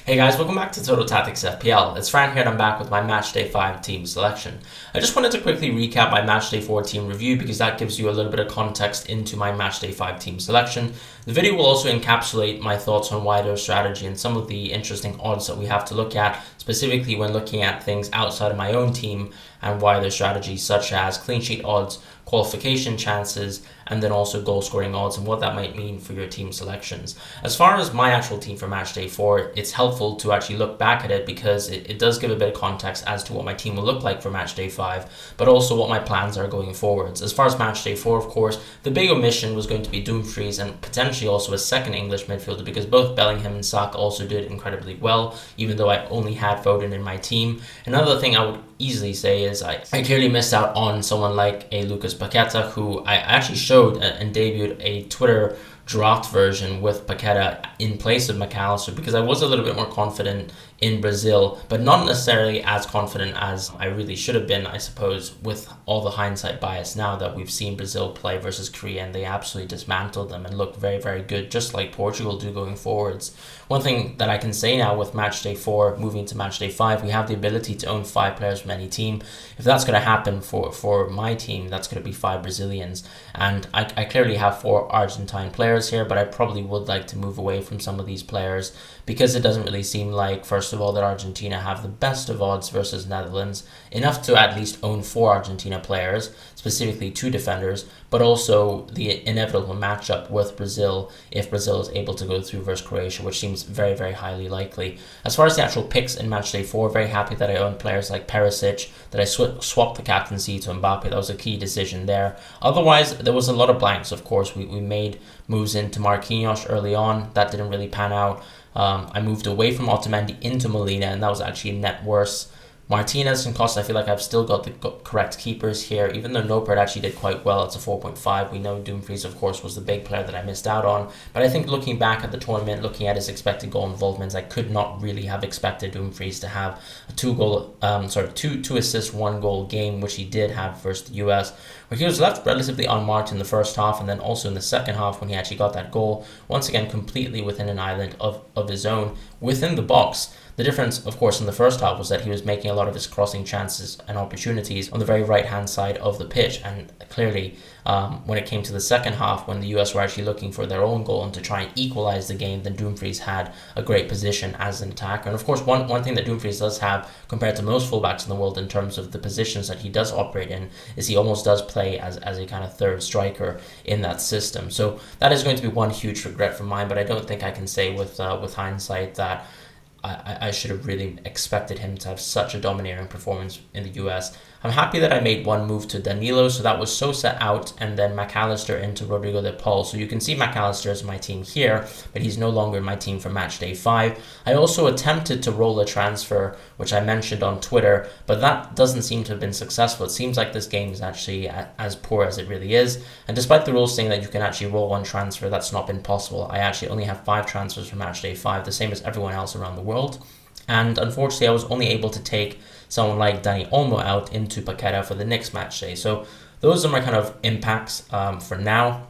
Hey guys, welcome back to Total Tactics FPL. It's Fran here and I'm back with my Matchday 5 team selection. I just wanted to quickly recap my Matchday 4 team review because that gives you a little bit of context into my Matchday 5 team selection. The video will also encapsulate my thoughts on wider strategy and some of the interesting odds that we have to look at, specifically when looking at things outside of my own team and wider strategies such as clean sheet odds, qualification chances, and then also goal scoring odds and what that might mean for your team selections. As far as my actual team for Matchday 4, it's helpful to actually look back at it because it does give a bit of context as to what my team will look like for Matchday 5, but also what my plans are going forwards. As far as Matchday 4, of course, the big omission was going to be Dumfries and potentially also a second English midfielder because both Bellingham and Saka also did incredibly well, even though I only had Foden in my team. Another thing I would easily say is I clearly missed out on someone like a Lucas Paqueta, who I actually showed and debuted a Twitter draft version with Paqueta in place of McAllister because I was a little bit more confident in Brazil, but not necessarily as confident as I really should have been, I suppose, with all the hindsight bias now that we've seen Brazil play versus Korea and they absolutely dismantled them and look very, very good, just like Portugal do going forwards. One thing that I can say now with Matchday 4 moving to Matchday 5, we have the ability to own 5 players from any team. If that's going to happen for my team, that's going to be 5 Brazilians. And I clearly have 4 Argentine players here, but I probably would like to move away from some of these players because it doesn't really seem like, first of all, that Argentina have the best of odds versus Netherlands, enough to at least own 4 Argentina players, specifically 2 defenders, but also the inevitable matchup with Brazil if Brazil is able to go through versus Croatia, which seems very, very highly likely. As far as the actual picks in Matchday 4, very happy that I own players like Perisic, that I swapped the captaincy to Mbappe. That was a key decision there. Otherwise, there was a lot of blanks, of course. We made moves into Marquinhos early on. That didn't really pan out. I moved away from Otamendi into Molina, and that was actually a net worse. Martinez and Costa, I feel like I've still got the correct keepers here, even though Noppert actually did quite well. It's a 4.5. We know Dumfries, of course, was the big player that I missed out on. But I think looking back at the tournament, looking at his expected goal involvements, I could not really have expected Dumfries to have a two assist, 1 goal game, which he did have versus the US, where he was left relatively unmarked in the first half and then also in the second half when he actually got that goal, once again completely within an island of his own, within the box. The difference, of course, in the first half was that he was making a lot of his crossing chances and opportunities on the very right-hand side of the pitch. And clearly, when it came to the second half, when the US were actually looking for their own goal and to try and equalize the game, then Dumfries had a great position as an attacker. And of course, one thing that Dumfries does have compared to most fullbacks in the world in terms of the positions that he does operate in is he almost does play as a kind of third striker in that system. So that is going to be one huge regret for mine, but I don't think I can say with hindsight that I should have really expected him to have such a domineering performance in the US. I'm happy that I made one move to Danilo, so that was Sosa out and then McAllister into Rodrigo de Paul. So you can see McAllister is my team here, but he's no longer in my team for Matchday 5. I also attempted to roll a transfer, which I mentioned on Twitter, but that doesn't seem to have been successful. It seems like this game is actually as poor as it really is. And despite the rules saying that you can actually roll one transfer, that's not been possible. I actually only have 5 transfers for Matchday 5, the same as everyone else around the world. And unfortunately, I was only able to take someone like Dani Olmo out into Paqueta for the next match day. So those are my kind of impacts for now.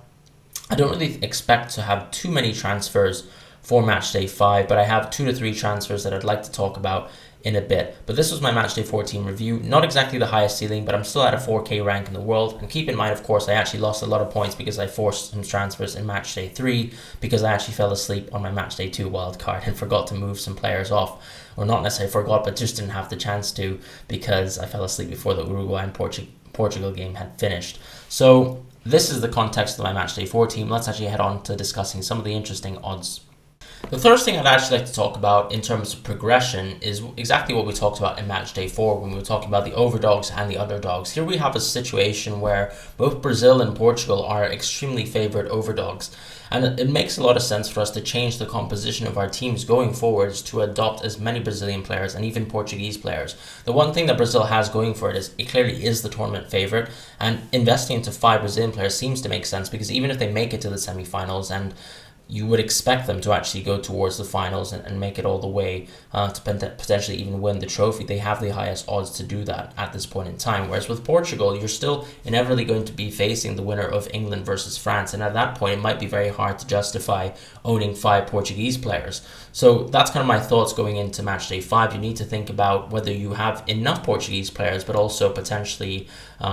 I don't really expect to have too many transfers for Matchday 5, but I have 2 to 3 transfers that I'd like to talk about in a bit. But this was my Matchday 4 team review. Not exactly the highest ceiling, but I'm still at a 4K rank in the world. And keep in mind, of course, I actually lost a lot of points because I forced some transfers in Matchday 3 because I actually fell asleep on my Matchday 2 wildcard and forgot to move some players off. Or not necessarily forgot, but just didn't have the chance to because I fell asleep before the Uruguay and Portugal game had finished. So this is the context of my Matchday 4 team. Let's actually head on to discussing some of the interesting odds. The first thing I'd actually like to talk about in terms of progression is exactly what we talked about in Matchday 4 when we were talking about the overdogs and the underdogs. Here we have a situation where both Brazil and Portugal are extremely favored overdogs. And it makes a lot of sense for us to change the composition of our teams going forwards to adopt as many Brazilian players and even Portuguese players. The one thing that Brazil has going for it is it clearly is the tournament favorite, and investing into 5 Brazilian players seems to make sense because even if they make it to the semifinals and you would expect them to actually go towards the finals and make it all the way to potentially even win the trophy. They have the highest odds to do that at this point in time. Whereas with Portugal, you're still inevitably going to be facing the winner of England versus France. And at that point, it might be very hard to justify owning 5 Portuguese players. So that's kind of my thoughts going into Matchday 5. You need to think about whether you have enough Portuguese players, but also potentially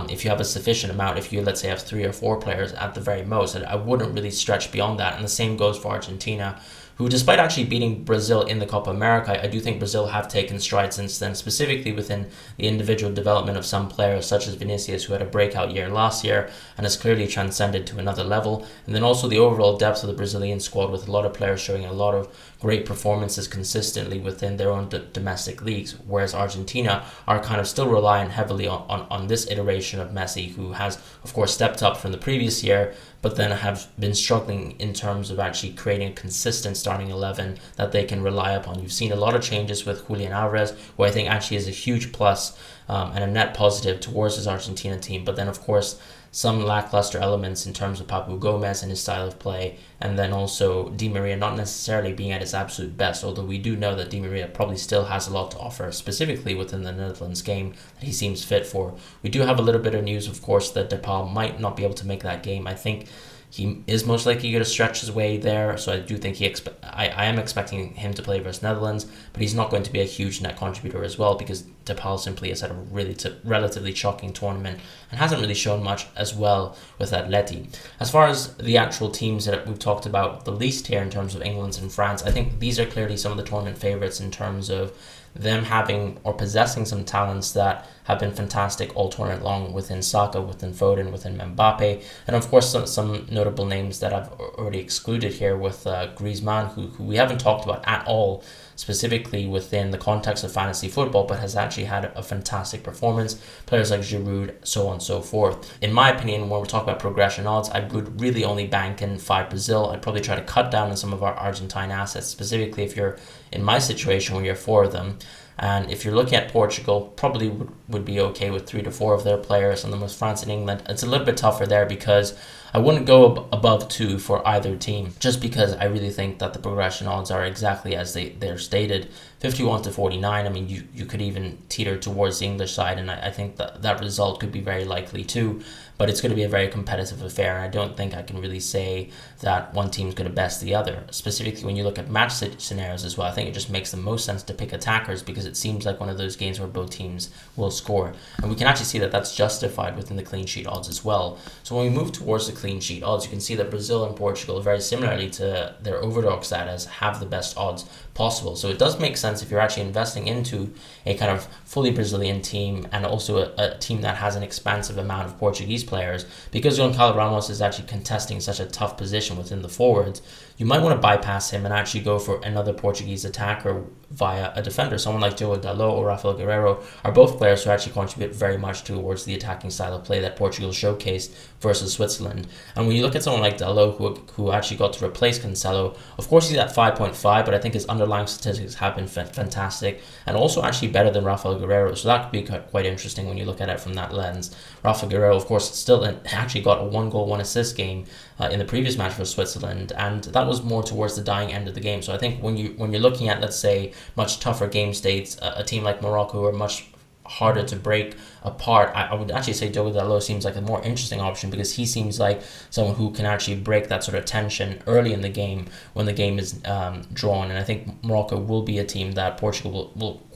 if you have a sufficient amount, if you, let's say, have 3 or 4 players at the very most. I wouldn't really stretch beyond that. And the same goes for Argentina, who, despite actually beating Brazil in the Copa America, I do think Brazil have taken strides since then, specifically within the individual development of some players, such as Vinicius, who had a breakout year last year and has clearly transcended to another level. And then also the overall depth of the Brazilian squad, with a lot of players showing a lot of great performances consistently within their own domestic leagues, whereas Argentina are kind of still relying heavily on this iteration of Messi, who has, of course, stepped up from the previous year, but then have been struggling in terms of actually creating a consistent starting 11 that they can rely upon. You've seen a lot of changes with Julian Alvarez, who I think actually is a huge plus and a net positive towards his Argentina team. But then, of course, some lackluster elements in terms of Papu Gomez and his style of play, and then also Di Maria not necessarily being at his absolute best, although we do know that Di Maria probably still has a lot to offer, specifically within the Netherlands game that he seems fit for. We do have a little bit of news, of course, that DePaul might not be able to make that game. I think he is most likely going to stretch his way there, so I do think I am expecting him to play versus Netherlands, but he's not going to be a huge net contributor as well, because DePaul simply has had a relatively shocking tournament and hasn't really shown much as well with Atleti. As far as the actual teams that we've talked about the least here in terms of England and France, I think these are clearly some of the tournament favourites in terms of them having or possessing some talents that have been fantastic all tournament long, within Saka, within Foden, within Mbappe, and of course some notable names that I've already excluded here with Griezmann, who we haven't talked about at all specifically within the context of fantasy football, but has actually had a fantastic performance. Players like Giroud, so on and so forth. In my opinion, when we talk about progression odds, I would really only bank in 5 Brazil. I'd probably try to cut down on some of our Argentine assets, specifically if you're in my situation where you're 4 of them. And if you're looking at Portugal, probably would be okay with 3 to 4 of their players. And then with France and England, it's a little bit tougher there, because I wouldn't go above 2 for either team, just because I really think that the progression odds are exactly as they're stated, 51 to 49. I mean, you could even teeter towards the English side, and I think that result could be very likely too. But it's going to be a very competitive affair, and I don't think I can really say that one team's going to best the other. Specifically, when you look at match scenarios as well, I think it just makes the most sense to pick attackers, because it seems like one of those games where both teams will score. And we can actually see that that's justified within the clean sheet odds as well. So when we move towards the clean sheet odds, you can see that Brazil and Portugal, very similarly to their overdog status, have the best odds possible. So it does make sense if you're actually investing into a kind of fully Brazilian team, and also a team that has an expansive amount of Portuguese players, because Goncalo Ramos is actually contesting such a tough position within the forwards. You might want to bypass him and actually go for another Portuguese attacker via a defender. Someone like Diogo Dalot or Rafael Guerreiro are both players who actually contribute very much towards the attacking style of play that Portugal showcased versus Switzerland. And when you look at someone like Dalot, who actually got to replace Cancelo, of course he's at 5.5, but I think his underlying statistics have been fantastic, and also actually better than Rafael Guerreiro. So that could be quite interesting when you look at it from that lens. Rafael Guerreiro, of course, still actually got a 1-goal, 1-assist game in the previous match for Switzerland, and that was more towards the dying end of the game. So I think when you're looking at, let's say, much tougher game states, a team like Morocco, who are much harder to break apart, I would actually say Diogo Dalot seems like a more interesting option, because he seems like someone who can actually break that sort of tension early in the game when the game is drawn. And I think Morocco will be a team that Portugal will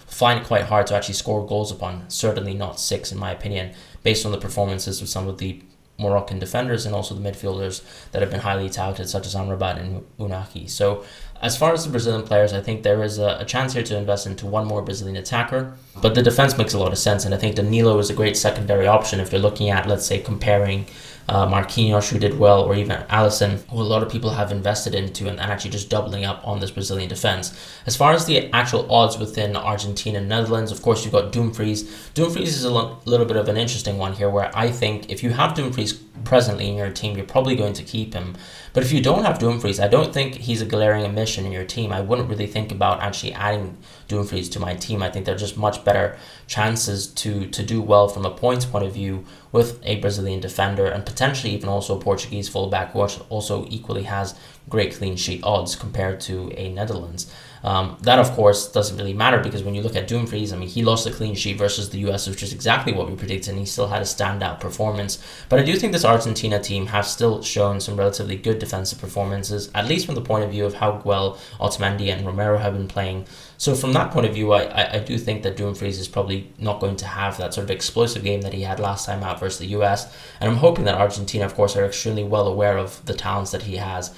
find it quite hard to actually score goals upon, certainly not 6 in my opinion, based on the performances of some of the Moroccan defenders and also the midfielders that have been highly touted, such as Amrabat and Unaki. So as far as the Brazilian players, I think there is a chance here to invest into one more Brazilian attacker, but the defense makes a lot of sense, and I think Danilo is a great secondary option if you're looking at, let's say, comparing Marquinhos, who did well, or even Alisson, who a lot of people have invested into, and actually just doubling up on this Brazilian defense. As far as the actual odds within Argentina and Netherlands, of course, you've got Dumfries. Dumfries is a little bit of an interesting one here, where I think if you have Dumfries presently in your team, you're probably going to keep him. But if you don't have Dumfries, I don't think he's a glaring omission in your team. I wouldn't really think about actually adding Dumfries to my team. I think they're just much better chances to do well from a points point of view with a Brazilian defender, and potentially even also a Portuguese fullback, who also equally has great clean sheet odds compared to a Netherlands. That, of course, doesn't really matter because when you look at Dumfries, I mean, he lost a clean sheet versus the US, which is exactly what we predicted, and he still had a standout performance. But I do think this Argentina team have still shown some relatively good defensive performances, at least from the point of view of how well Otamendi and Romero have been playing. So from that point of view, I do think that Dumfries is probably not going to have that sort of explosive game that he had last time out versus the US. And I'm hoping that Argentina, of course, are extremely well aware of the talents that he has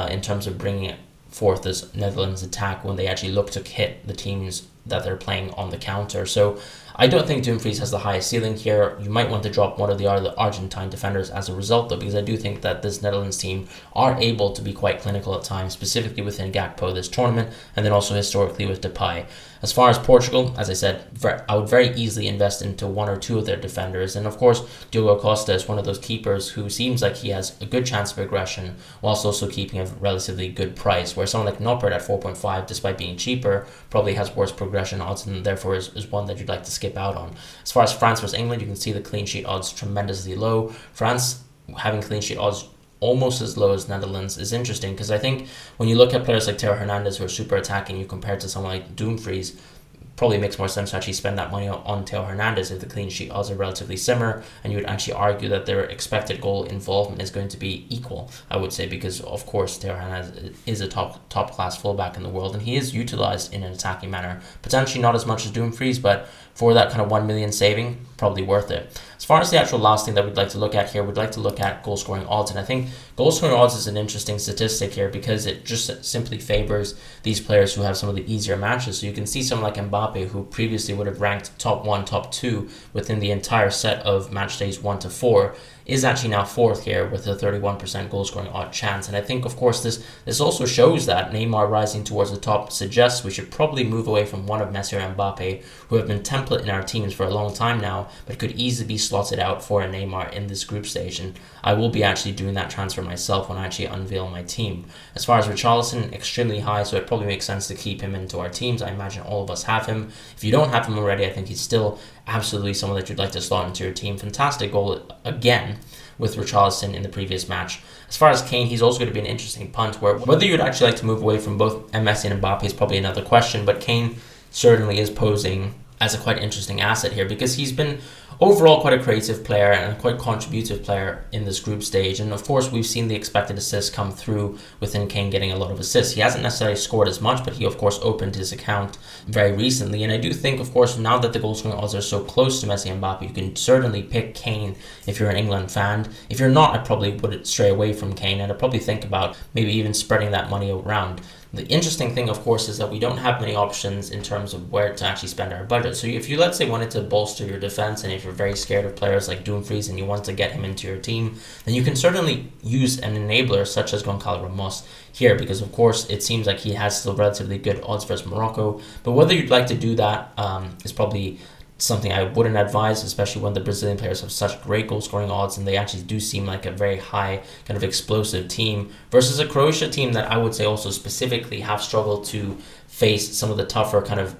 in terms of bringing it forth this Netherlands attack when they actually look to hit the teams that they're playing on the counter. So I don't think Dumfries has the highest ceiling here. You might want to drop one of the other Argentine defenders as a result, though, because I do think that this Netherlands team are able to be quite clinical at times, specifically within Gakpo this tournament, and then also historically with Depay. As far as Portugal, as I said, I would very easily invest into one or two of their defenders. And of course, Diogo Costa is one of those keepers who seems like he has a good chance of aggression whilst also keeping a relatively good price, where someone like Noppert at 4.5, despite being cheaper, probably has worse progression odds and therefore is one that you'd like to skip out on. As far as France versus England, you can see the clean sheet odds tremendously low. France having clean sheet odds almost as low as Netherlands is interesting because I think when you look at players like Theo Hernandez who are super attacking, you compare to someone like Dumfries, probably makes more sense to actually spend that money on Theo Hernandez if the clean sheet odds are relatively similar, and you would actually argue that their expected goal involvement is going to be equal, I would say, because of course Theo Hernandez is a top class fullback in the world and he is utilized in an attacking manner, potentially not as much as Dumfries, but for that kind of 1 million saving, probably worth it. As far as the actual last thing that we'd like to look at here, we'd like to look at goal scoring odds. And I think goal scoring odds is an interesting statistic here because it just simply favors these players who have some of the easier matches. So you can see someone like Mbappe, who previously would have ranked top 1, top 2 within the entire set of match days 1 to 4, is actually now fourth here with a 31% goal scoring odd chance. And I think, of course, this also shows that Neymar rising towards the top suggests we should probably move away from one of Messi or Mbappe, who have been template in our teams for a long time now, but could easily be slotted out for a Neymar in this group stage. And I will be actually doing that transfer myself when I actually unveil my team. As far as Richarlison, extremely high, so it probably makes sense to keep him into our teams. I imagine all of us have him. If you don't have him already, I think he's still absolutely someone that you'd like to slot into your team. Fantastic goal again with Richarlison in the previous match. As far as Kane, he's also going to be an interesting punt where whether you'd actually like to move away from both Messi and Mbappe is probably another question, but Kane certainly is posing as a quite interesting asset here because he's been overall quite a creative player and a quite contributive player in this group stage. And of course, we've seen the expected assists come through within Kane getting a lot of assists. He hasn't necessarily scored as much, but he of course opened his account very recently. And I do think, of course, now that the goal scoring odds are so close to Messi and Mbappe, you can certainly pick Kane if you're an England fan. If you're not, I probably would stray away from Kane and I'd probably think about maybe even spreading that money around. The interesting thing, of course, is that we don't have many options in terms of where to actually spend our budget. So if you, let's say, wanted to bolster your defense and if you're very scared of players like Dumfries and you want to get him into your team, then you can certainly use an enabler such as Goncalo Ramos here because, of course, it seems like he has still relatively good odds versus Morocco. But whether you'd like to do that is probably something I wouldn't advise, especially when the Brazilian players have such great goal scoring odds and they actually do seem like a very high kind of explosive team versus a Croatia team that I would say also specifically have struggled to face some of the tougher kind of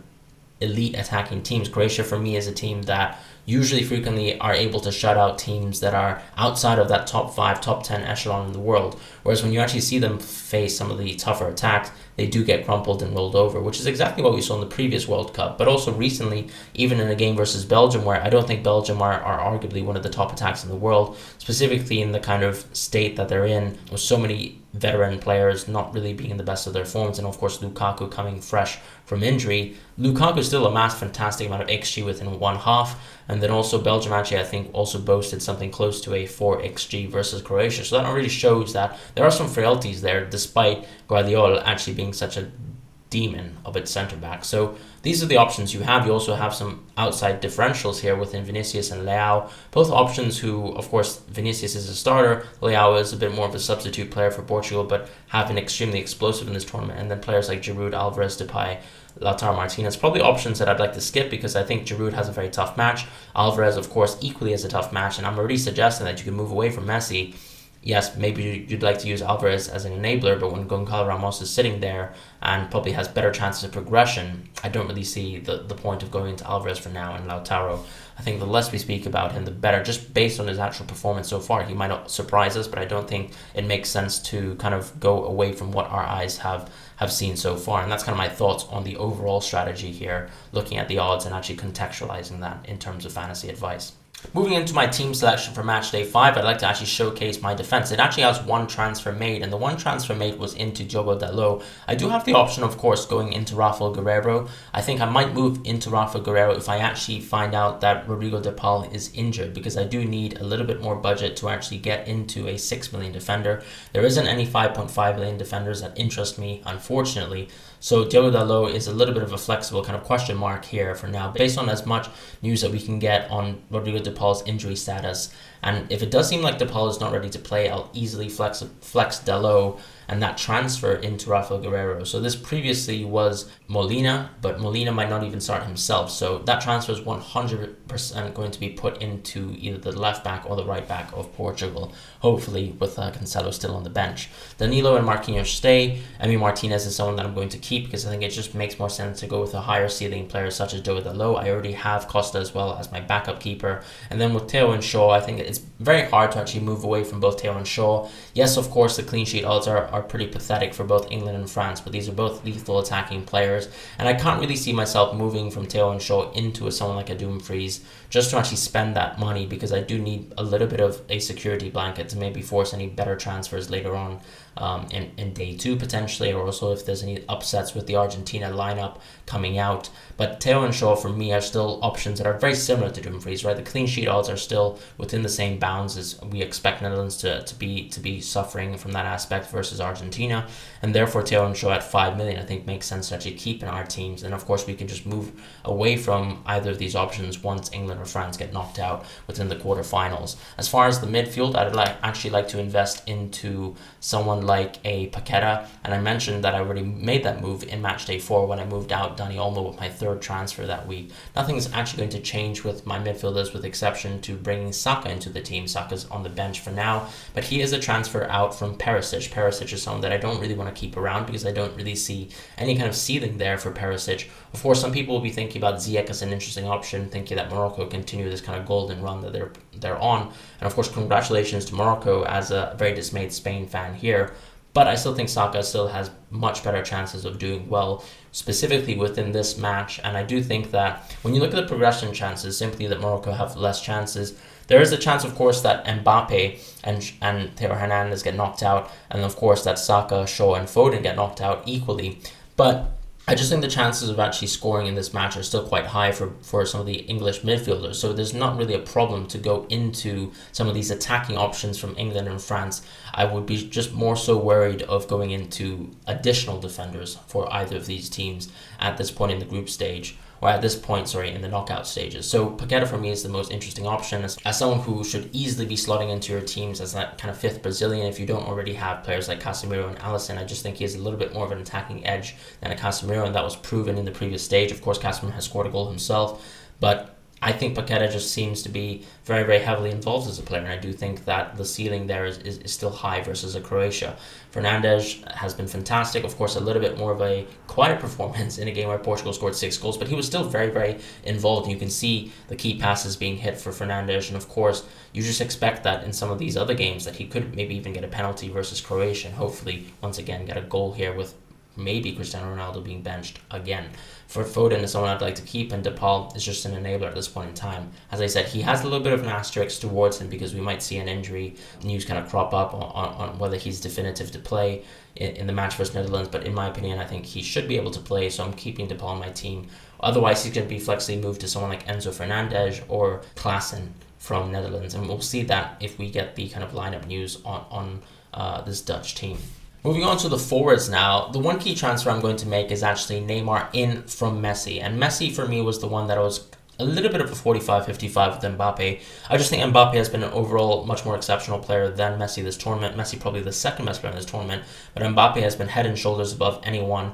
elite attacking teams. Croatia for me is a team that usually frequently are able to shut out teams that are outside of that top 5, top 10 echelon in the world. Whereas when you actually see them face some of the tougher attacks, they do get crumpled and rolled over, which is exactly what we saw in the previous World Cup. But also recently, even in a game versus Belgium, where I don't think Belgium are arguably one of the top attacks in the world, specifically in the kind of state that they're in, with so many veteran players not really being in the best of their forms, and of course Lukaku coming fresh from injury. Lukaku still amassed fantastic amount of XG within one half, and then also Belgium actually I think also boasted something close to a 4 XG versus Croatia. So that already shows that there are some frailties there despite Guardiola actually being such a demon of its centre back. So these are the options you have. You also have some outside differentials here within Vinicius and Leao, both options who, of course, Vinicius is a starter, Leao is a bit more of a substitute player for Portugal, but have been extremely explosive in this tournament. And then players like Giroud, Alvarez, Depay, Lautaro Martinez, probably options that I'd like to skip because I think Giroud has a very tough match. Alvarez, of course, equally has a tough match, and I'm already suggesting that you can move away from Messi yes, maybe you'd like to use Alvarez as an enabler, but when Goncalo Ramos is sitting there and probably has better chances of progression, I don't really see the point of going into Alvarez for now and Lautaro. I think the less we speak about him, the better, just based on his actual performance so far. He might not surprise us, but I don't think it makes sense to kind of go away from what our eyes have seen so far. And that's kind of my thoughts on the overall strategy here, looking at the odds and actually contextualizing that in terms of fantasy advice. Moving into my team selection for Matchday 5, I'd like to actually showcase my defense. It actually has one transfer made, and the one transfer made was into Diogo Dalot. I do have the option, of course, going into Rafael Guerreiro. I think I might move into Rafael Guerreiro if I actually find out that Rodrigo de Paul is injured, because I do need a little bit more budget to actually get into a 6 million defender. There isn't any 5.5 million defenders that interest me, unfortunately. So Diogo Dalot is a little bit of a flexible kind of question mark here for now, based on as much news that we can get on Rodrigo de Paul's injury status. And if it does seem like de Paul is not ready to play, I'll easily flex Dalot and that transfer into Rafael Guerreiro. So this previously was Molina, but Molina might not even start himself. So that transfer is 100% going to be put into either the left back or the right back of Portugal, hopefully with Cancelo still on the bench. Danilo and Marquinhos stay. Emi Martinez is someone that I'm going to keep because I think it just makes more sense to go with a higher ceiling player such as Diogo Dalot. I already have Costa as well as my backup keeper. And then with Theo and Shaw, I think it's very hard to actually move away from both Theo and Shaw. Yes, of course, the clean sheet odds are pretty pathetic for both England and France, but these are both lethal attacking players, and I can't really see myself moving from Theo and Shaw into someone like a Dumfries just to actually spend that money, because I do need a little bit of a security blanket to maybe force any better transfers later on in day 2 potentially, or also if there's any upsets with the Argentina lineup coming out. But Theo and Shaw for me are still options that are very similar to Dumfries, right? The clean sheet odds are still within the same bounds as we expect Netherlands to be suffering from that aspect versus Argentina, and therefore Theo and Shaw at 5 million I think makes sense to actually keep in our teams. And of course we can just move away from either of these options once England or France get knocked out within the quarterfinals. As far as the midfield, I'd actually like to invest into someone like a Paqueta, and I mentioned that I already made that move in Matchday 4 when I moved out Dani Olmo with my third transfer that week. Nothing's actually going to change with my midfielders, with exception to bringing Saka into the team. Saka's on the bench for now, but he is a transfer out from Perisic. Perisic is someone that I don't really want to keep around because I don't really see any kind of ceiling there for Perisic. Of course, some people will be thinking about Ziyech as an interesting option, thinking that Morocco continue this kind of golden run that they're on. And of course, congratulations to Morocco as a very dismayed Spain fan here. But I still think Saka still has much better chances of doing well, specifically within this match. And I do think that when you look at the progression chances, simply that Morocco have less chances. There is a chance, of course, that Mbappe and Theo Hernandez get knocked out, and of course that Saka, Shaw, and Foden get knocked out equally. But I just think the chances of actually scoring in this match are still quite high for some of the English midfielders. So there's not really a problem to go into some of these attacking options from England and France. I would be just more so worried of going into additional defenders for either of these teams at this point in the group stage. Or at this point, in the knockout stages. So Paqueta for me is the most interesting option as someone who should easily be slotting into your teams as that kind of fifth Brazilian if you don't already have players like Casemiro and Alisson. I just think he has a little bit more of an attacking edge than a Casemiro, and that was proven in the previous stage. Of course, Casemiro has scored a goal himself, but I think Paqueta just seems to be very, very heavily involved as a player, and I do think that the ceiling there is still high versus a Croatia. Fernandes has been fantastic. Of course, a little bit more of a quiet performance in a game where Portugal scored 6 goals, but he was still very, very involved. You can see the key passes being hit for Fernandes, and of course, you just expect that in some of these other games that he could maybe even get a penalty versus Croatia, and hopefully, once again, get a goal here with maybe Cristiano Ronaldo being benched again. For Foden is someone I'd like to keep, and De Paul is just an enabler at this point in time. As I said, he has a little bit of an asterisk towards him because we might see an injury news kind of crop up on whether he's definitive to play in the match versus Netherlands, but in my opinion, I think he should be able to play, so I'm keeping De Paul on my team. Otherwise, he's going to be flexibly moved to someone like Enzo Fernandez or Klaassen from Netherlands, and we'll see that if we get the kind of lineup news on this Dutch team. Moving on to the forwards now, the one key transfer I'm going to make is actually Neymar in from Messi. And Messi for me was the one that I was a little bit of a 45-55 with Mbappe. I just think Mbappe has been an overall much more exceptional player than Messi this tournament. Messi probably the second best player in this tournament, but Mbappe has been head and shoulders above anyone.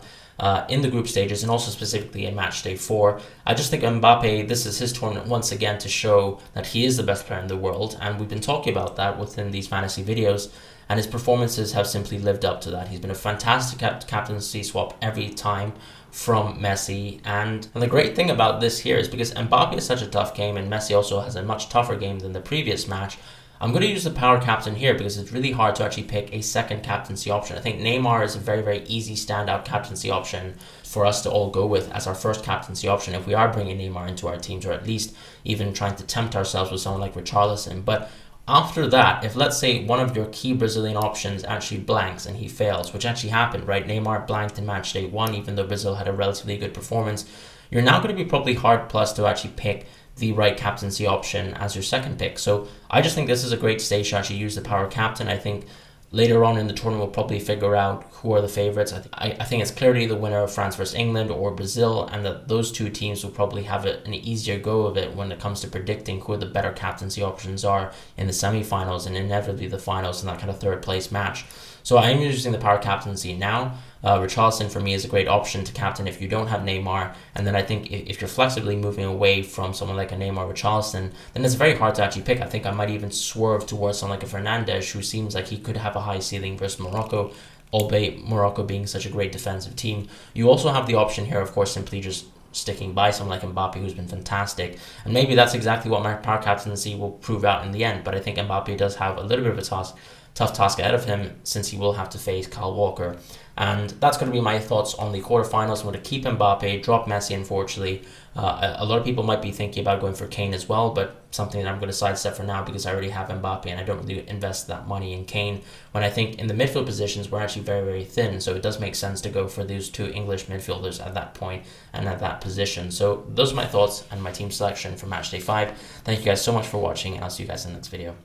in the group stages and also specifically in match day 4. I just think Mbappe, this is his tournament once again to show that he is the best player in the world, and we've been talking about that within these fantasy videos, and his performances have simply lived up to that. He's been a fantastic captaincy swap every time from Messi, and the great thing about this here is because Mbappe is such a tough game and Messi also has a much tougher game than the previous match, I'm going to use the power captain here because it's really hard to actually pick a second captaincy option. I think Neymar is a very, very easy standout captaincy option for us to all go with as our first captaincy option if we are bringing Neymar into our teams, or at least even trying to tempt ourselves with someone like Richarlison. But after that, if let's say one of your key Brazilian options actually blanks and he fails, which actually happened, right? Neymar blanked in match day 1 even though Brazil had a relatively good performance. You're now going to be probably hard pressed to actually pick the right captaincy option as your second pick. So I just think this is a great stage to actually use the power captain. I think later on in the tournament we'll probably figure out who are the favorites. I think it's clearly the winner of France versus England or Brazil, and that those two teams will probably have an easier go of it when it comes to predicting who the better captaincy options are in the semi-finals and inevitably the finals in that kind of third place match. So I am using the power captaincy now. Richarlison for me is a great option to captain if you don't have Neymar, and then I think if you're flexibly moving away from someone like a Neymar Richarlison, then it's very hard to actually pick. I think I might even swerve towards someone like a Fernandes, who seems like he could have a high ceiling versus Morocco, albeit Morocco being such a great defensive team. You also have the option here, of course, simply just sticking by someone like Mbappe, who's been fantastic, and maybe that's exactly what my power captaincy will prove out in the end. But I think Mbappe does have a little bit of a tough task ahead of him, since he will have to face Kyle Walker. And that's going to be my thoughts on the quarterfinals. I'm going to keep Mbappe, drop Messi, unfortunately. A lot of people might be thinking about going for Kane as well, but something that I'm going to sidestep for now because I already have Mbappe and I don't really invest that money in Kane, when I think in the midfield positions we're actually very, very thin. So it does make sense to go for these two English midfielders at that point and at that position. So those are my thoughts and my team selection for Matchday 5. Thank you guys so much for watching, and I'll see you guys in the next video.